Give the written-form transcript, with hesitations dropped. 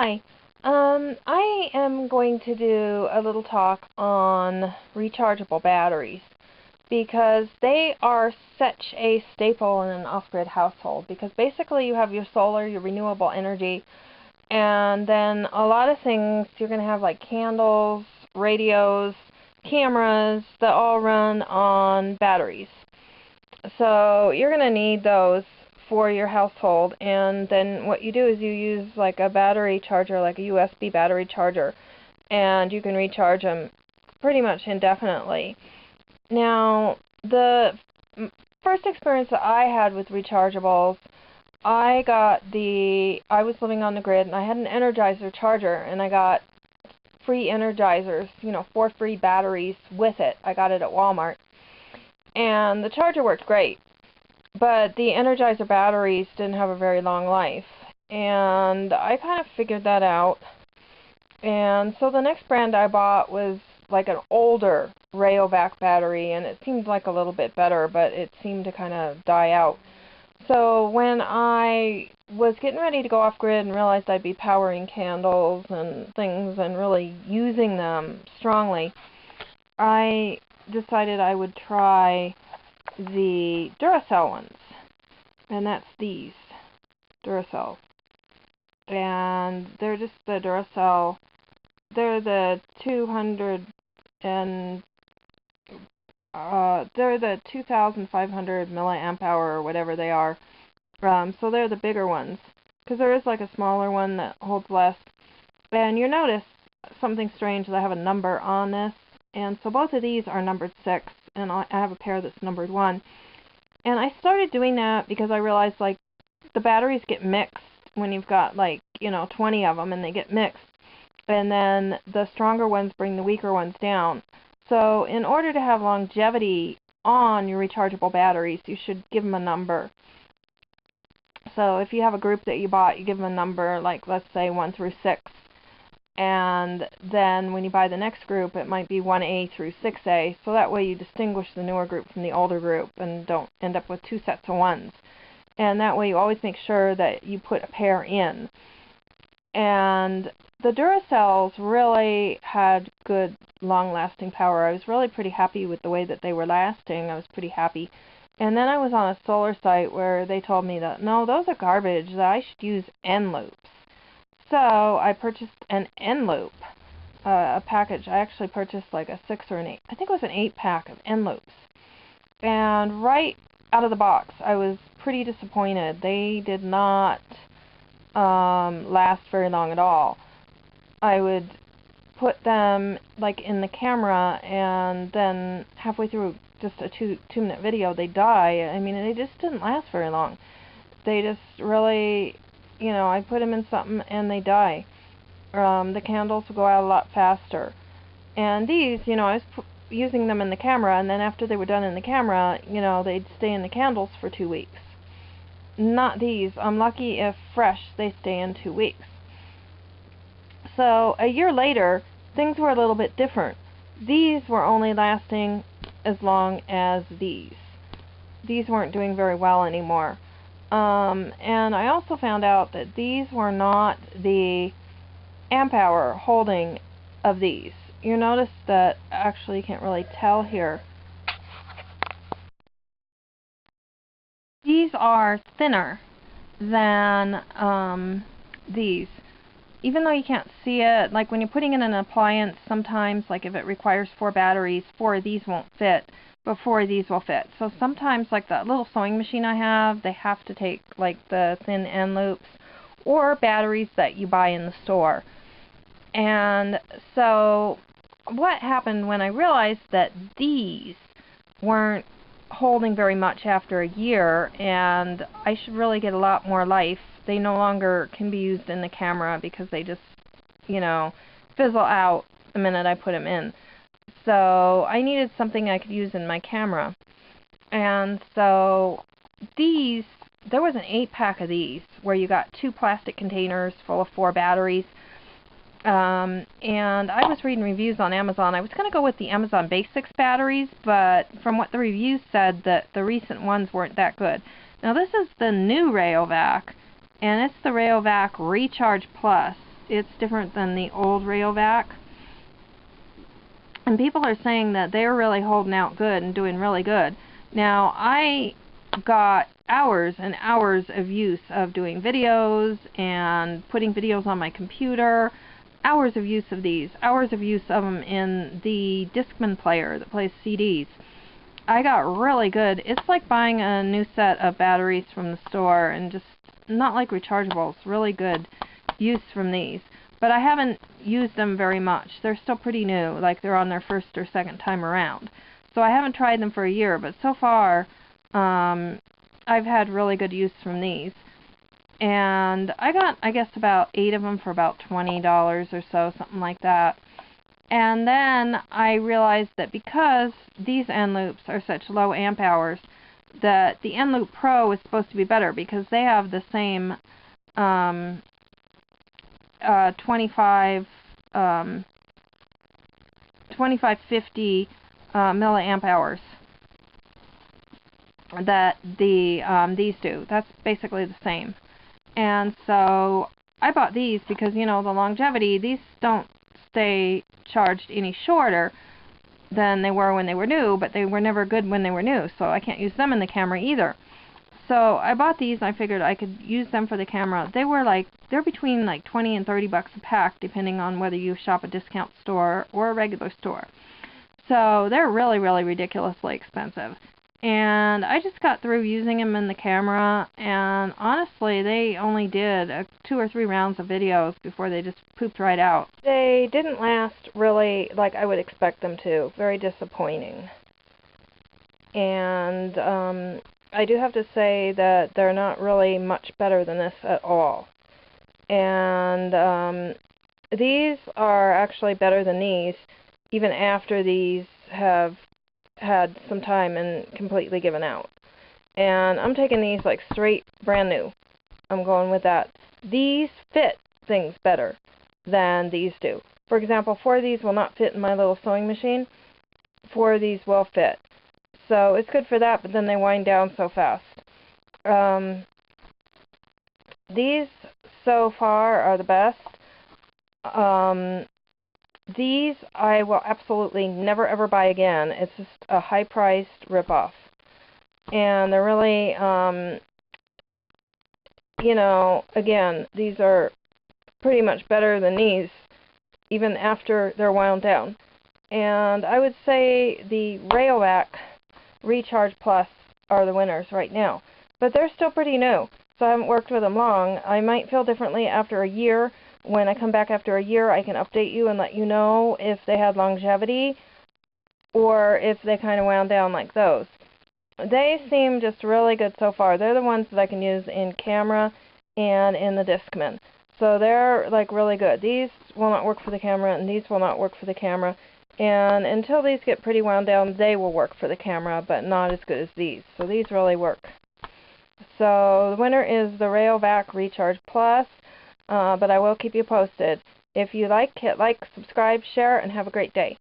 Hi. I am going to do a little talk on rechargeable batteries because they are such a staple in an off-grid household, because basically you have your solar, your renewable energy, and then a lot of things you're going to have, like candles, radios, cameras, that all run on batteries. So you're going to need those for your household, and then what you do is you use like a battery charger, like a USB battery charger, and you can recharge them pretty much indefinitely. Now, the first experience that I had with rechargeables, I was living on the grid, and I had an Energizer charger, and I got free Energizers, 4 free batteries with it. I got it at Walmart, and the charger worked great. But the Energizer batteries didn't have a very long life, and I kind of figured that out. And so the next brand I bought was like an older Rayovac battery, and it seemed like a little bit better, but it seemed to kind of die out. So when I was getting ready to go off-grid and realized I'd be powering candles and things and really using them strongly, I decided I would try the Duracell ones, and that's these Duracell, and they're just the Duracell. They're the 200 and they're the 2,500 milliamp hour or whatever they are. So they're the bigger ones, because there is like a smaller one that holds less. And you notice something strange, that I have a number on this, and so both of these are numbered 6, and I have a pair that's numbered 1. And I started doing that because I realized, like, the batteries get mixed when you've got, like, 20 of them, and they get mixed. And then the stronger ones bring the weaker ones down. So in order to have longevity on your rechargeable batteries, you should give them a number. So if you have a group that you bought, you give them a number, like, let's say 1 through 6. And then when you buy the next group, it might be 1A through 6A, so that way you distinguish the newer group from the older group and don't end up with 2 sets of 1s. And that way you always make sure that you put a pair in. And the Duracells really had good long-lasting power. I was really pretty happy with the way that they were lasting. I was pretty happy. And then I was on a solar site where they told me that, no, those are garbage, that I should use N loops. So I purchased an N loop, a package. I actually purchased like a 6 or an 8. I think it was an 8-pack of N loops. And right out of the box, I was pretty disappointed. They did not last very long at all. I would put them like in the camera, and then halfway through just a 2-minute video, they die. I mean, they just didn't last very long. They just really, I put them in something and they die. The candles will go out a lot faster. And these, I was using them in the camera, and then after they were done in the camera, they'd stay in the candles for 2 weeks. Not these. I'm lucky if fresh, they stay in 2 weeks. So a year later, things were a little bit different. These were only lasting as long as these. These weren't doing very well anymore. And I also found out that these were not the amp hour holding of these. You notice that, actually you can't really tell here, these are thinner than these. Even though you can't see it, like when you're putting in an appliance, sometimes, like if it requires 4 batteries, 4 of these won't fit, but 4 of these will fit. So sometimes, like that little sewing machine I have, they have to take like the thin end loops, or batteries that you buy in the store. And so what happened when I realized that these weren't holding very much after a year, and I should really get a lot more life. They no longer can be used in the camera because they just, fizzle out the minute I put them in. So I needed something I could use in my camera. And so these, there was an 8-pack of these where you got 2 plastic containers full of 4 batteries. And I was reading reviews on Amazon. I was going to go with the Amazon Basics batteries, but from what the reviews said, that the recent ones weren't that good. Now this is the new Rayovac, and it's the Rayovac Recharge Plus. It's different than the old Rayovac. And people are saying that they're really holding out good and doing really good. Now, I got hours and hours of use of doing videos and putting videos on my computer. Hours of use of these. Hours of use of them in the Discman player that plays CDs. I got really good. It's like buying a new set of batteries from the store, and just not like rechargeables. Really good use from these. But I haven't used them very much. They're still pretty new, like they're on their first or second time around. So I haven't tried them for a year, but so far I've had really good use from these. And I got, I guess, about 8 of them for about $20 or so, something like that. And then I realized that because these end loops are such low amp hours, that the end loop Pro is supposed to be better because they have the same 2550 milliamp hours that these do. That's basically the same. And so I bought these because, you know, the longevity, these don't stay charged any shorter than they were when they were new, but they were never good when they were new, so I can't use them in the camera either. So I bought these and I figured I could use them for the camera. They're between like 20 and 30 bucks a pack, depending on whether you shop a discount store or a regular store. So they're really, really ridiculously expensive. And I just got through using them in the camera, and honestly, they only did 2 or 3 rounds of videos before they just pooped right out. They didn't last really like I would expect them to. Very disappointing. And I do have to say that they're not really much better than this at all. And these are actually better than these, even after these have had some time and completely given out. And I'm taking these like straight brand new. I'm going with that. These fit things better than these do. For example, 4 of these will not fit in my little sewing machine. 4 of these will fit. So it's good for that, but then they wind down so fast. These so far are the best. These I will absolutely never ever buy again. It's just a high-priced ripoff. And they're really, you know, again, these are pretty much better than these, even after they're wound down. And I would say the Rayovac Recharge Plus are the winners right now. But they're still pretty new, so I haven't worked with them long. I might feel differently after a year. When I come back after a year, I can update you and let you know if they had longevity or if they kind of wound down like those. They seem just really good so far. They're the ones that I can use in camera and in the Discman. So they're like really good. These will not work for the camera, and these will not work for the camera. And until these get pretty wound down, they will work for the camera, but not as good as these. So these really work. So the winner is the Rayovac Recharge Plus. But I will keep you posted. If you like, hit like, subscribe, share, and have a great day.